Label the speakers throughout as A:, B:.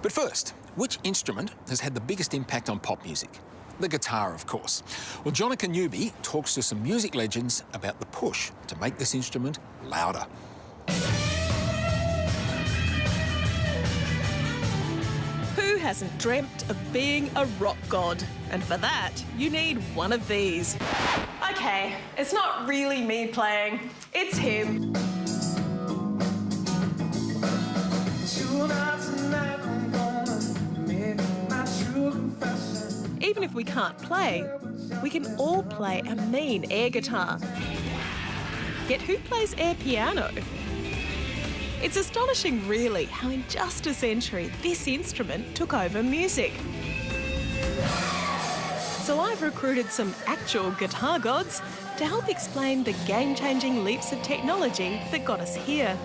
A: But first, which instrument has had the biggest impact on pop music? The guitar, of course. Well, Jonica Newby talks to some music legends about the push to make this instrument louder.
B: Who hasn't dreamt of being a rock god? And for that, you need one of these. OK, it's not really me playing, it's him. Even if we can't play, we can all play a mean air guitar. Yet who plays air piano? It's astonishing, really, how in just a century this instrument took over music. So I've recruited some actual guitar gods to help explain the game-changing leaps of technology that got us here.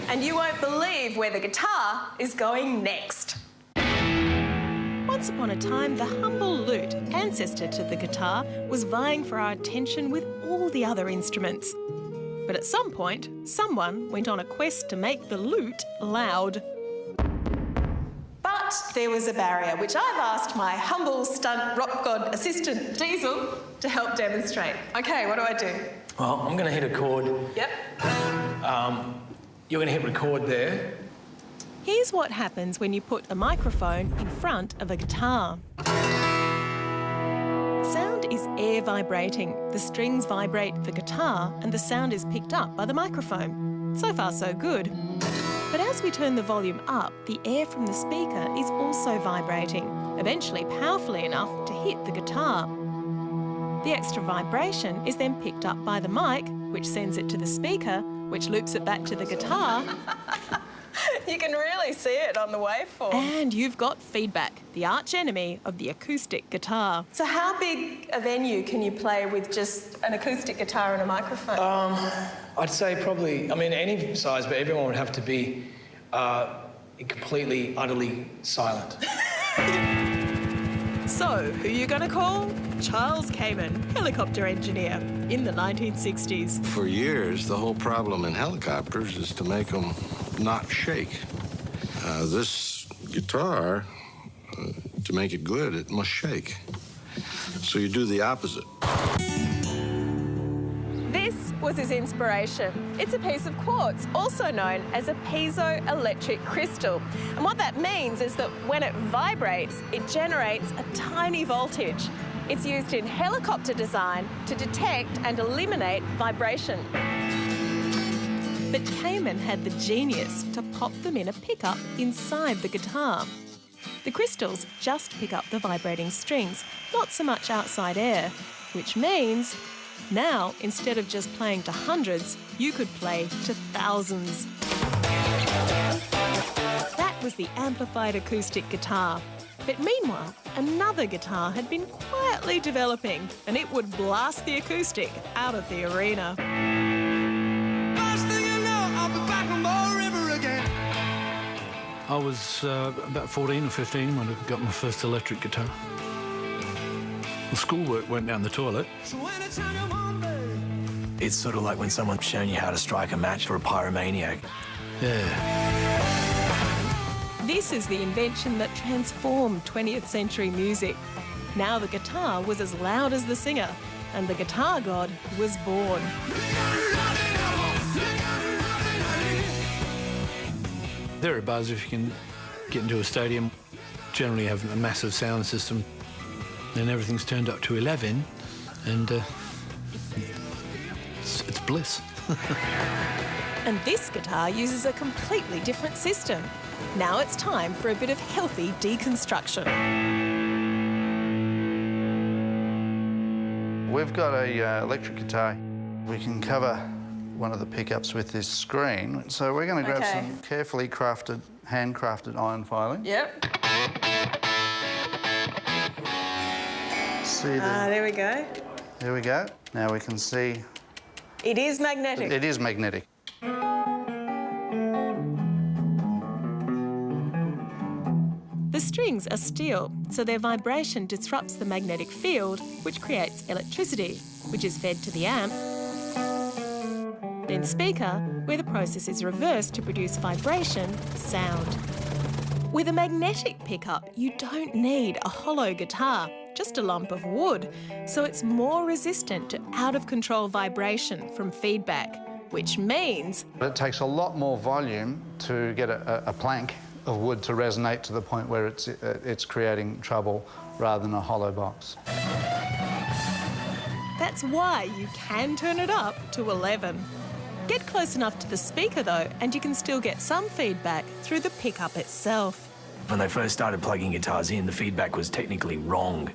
B: And you won't believe where the guitar is going next. Once upon a time, the humble lute, ancestor to the guitar, was vying for our attention with all the other instruments. But at some point, someone went on a quest to make the lute loud. But there was a barrier, which I've asked my humble stunt rock god assistant, Diesel, to help demonstrate. OK, what do I do?
C: Well, I'm going to hit a chord.
B: Yep.
C: You're going to hit record there.
B: Here's what happens when you put a microphone in front of a guitar. Sound is air vibrating. The strings vibrate the guitar and the sound is picked up by the microphone. So far, so good. But as we turn the volume up, the air from the speaker is also vibrating, eventually powerfully enough to hit the guitar. The extra vibration is then picked up by the mic, which sends it to the speaker, which loops it back to the guitar. You can really see it on the waveform. And you've got feedback, the arch enemy of the acoustic guitar. So how big a venue can you play with just an acoustic guitar and a microphone?
C: I'd say probably, any size, but everyone would have to be completely, utterly silent.
B: So, who are you going to call? Charles Kamen, helicopter engineer, in the 1960s.
D: For years, the whole problem in helicopters is to make them not shake. This guitar, to make it good, it must shake. So you do the opposite.
B: This was his inspiration. It's a piece of quartz, also known as a piezoelectric crystal. And what that means is that when it vibrates, it generates a tiny voltage. It's used in helicopter design to detect and eliminate vibration. But Kamen had the genius to pop them in a pickup inside the guitar. The crystals just pick up the vibrating strings, not so much outside air, which means now, instead of just playing to hundreds, you could play to thousands. That was the amplified acoustic guitar. But meanwhile, another guitar had been quietly developing, and it would blast the acoustic out of the arena.
E: Last thing you know, I'll be back on Bow River again.
F: I was about 14 or 15 when I got my first electric guitar. The schoolwork went down the toilet.
E: So anytime you want, babe.
C: It's sort of like when someone's shown you how to strike a match for a pyromaniac.
F: Yeah.
B: This is the invention that transformed 20th century music. Now the guitar was as loud as the singer, and the guitar god was born.
F: There are bars if you can get into a stadium. Generally have a massive sound system. Then everything's turned up to 11, and it's bliss.
B: And this guitar uses a completely different system. Now it's time for a bit of healthy deconstruction.
G: We've got a electric guitar. We can cover one of the pickups with this screen. So we're going to grab some carefully crafted, handcrafted iron filing.
B: Yep.
G: See
B: there we go.
G: There we go. Now we can see.
B: It is magnetic.
G: It is magnetic.
B: The strings are steel, so their vibration disrupts the magnetic field, which creates electricity, which is fed to the amp, then speaker, where the process is reversed to produce vibration, sound. With a magnetic pickup, you don't need a hollow guitar, just a lump of wood, so it's more resistant to out-of-control vibration from feedback, which means
G: It takes a lot more volume to get a plank of wood to resonate to the point where it's creating trouble rather than a hollow box.
B: that's why you can turn it up to 11. Get close enough to the speaker though, and you can still get some feedback through the pickup itself.
H: When they first started plugging guitars in, the feedback was technically wrong.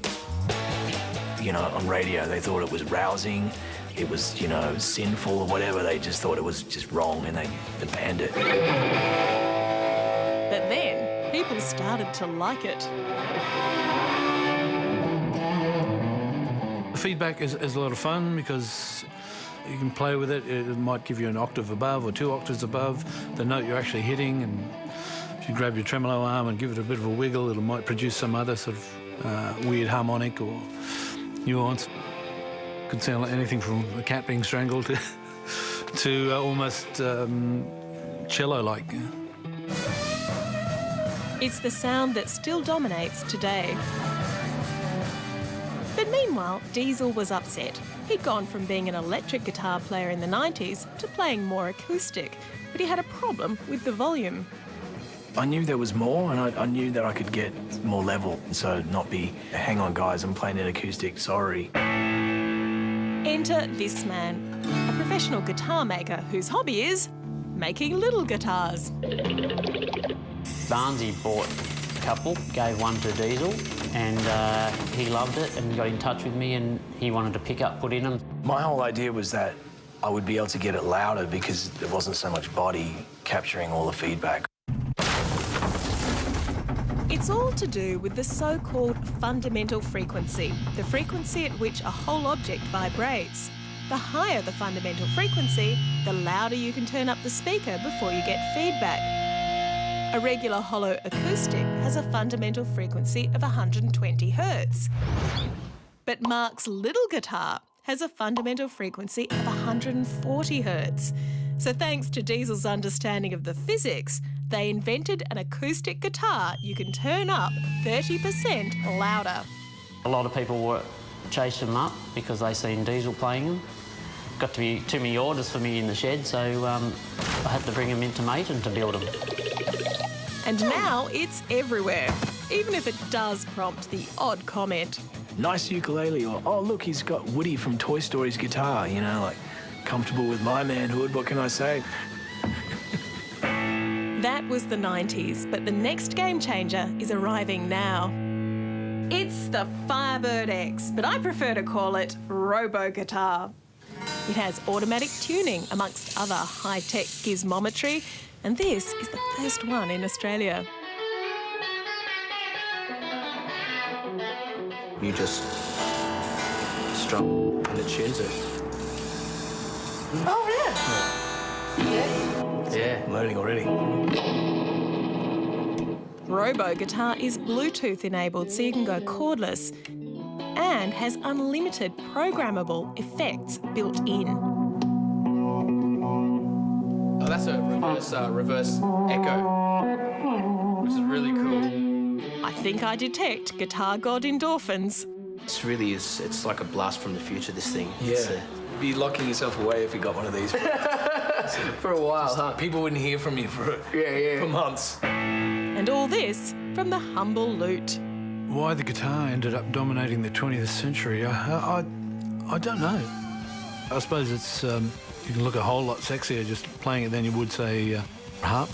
H: You know, on radio, they thought it was rousing, it was, you know, sinful or whatever. They just thought it was just wrong and they banned it.
B: But then, people started to like it.
F: Feedback is a lot of fun because you can play with it. It might give you an octave above or 2 octaves above the note you're actually hitting, and if you grab your tremolo arm and give it a bit of a wiggle, it might produce some other sort of weird harmonic or nuance. Could sound like anything from a cat being strangled to almost cello-like.
B: It's the sound that still dominates today. But meanwhile, Diesel was upset. He'd gone from being an electric guitar player in the 90s to playing more acoustic, but he had a problem with the volume.
H: I knew there was more, and I knew that I could get more level, so not be, hang on guys, I'm playing an acoustic, sorry.
B: Enter this man, a professional guitar maker whose hobby is making little guitars.
I: Barnesy bought a couple, gave one to Diesel, and he loved it and got in touch with me, and he wanted a pickup put in them.
H: My whole idea was that I would be able to get it louder because there wasn't so much body capturing all the feedback.
B: It's all to do with the so-called fundamental frequency, the frequency at which a whole object vibrates. The higher the fundamental frequency, the louder you can turn up the speaker before you get feedback. A regular hollow acoustic has a fundamental frequency of 120 Hz. But Mark's little guitar has a fundamental frequency of 140 Hz. So thanks to Diesel's understanding of the physics, they invented an acoustic guitar you can turn up 30% louder.
I: A lot of people were chasing them up because they seen Diesel playing them. Got to be too many orders for me in the shed, so I had to bring them into Mayton to build them.
B: And now it's everywhere, even if it does prompt the odd comment.
H: Nice ukulele, or, oh, look, he's got Woody from Toy Story's guitar, you know, like, comfortable with my manhood, what can I say?
B: That was the 90s, but the next game changer is arriving now. It's the Firebird X, but I prefer to call it Robo Guitar. It has automatic tuning amongst other high-tech gizmometry, and this is the first one in Australia.
J: You just strum and it tunes it.
B: Oh, yeah?
J: Yeah,
H: Learning already.
B: Robo Guitar is Bluetooth enabled, so you can go cordless, and has unlimited programmable effects built in.
J: Oh, that's a reverse echo, which is really cool.
B: I think I detect guitar god endorphins.
J: It's really it's like a blast from the future, this thing. It's,
H: Yeah. Be locking yourself away if you got one of these.
J: for a while, huh?
H: People wouldn't hear from you for months.
B: And all this from the humble loot.
F: Why the guitar ended up dominating the 20th century, I don't know. I suppose it's you can look a whole lot sexier just playing it than you would, say, harp.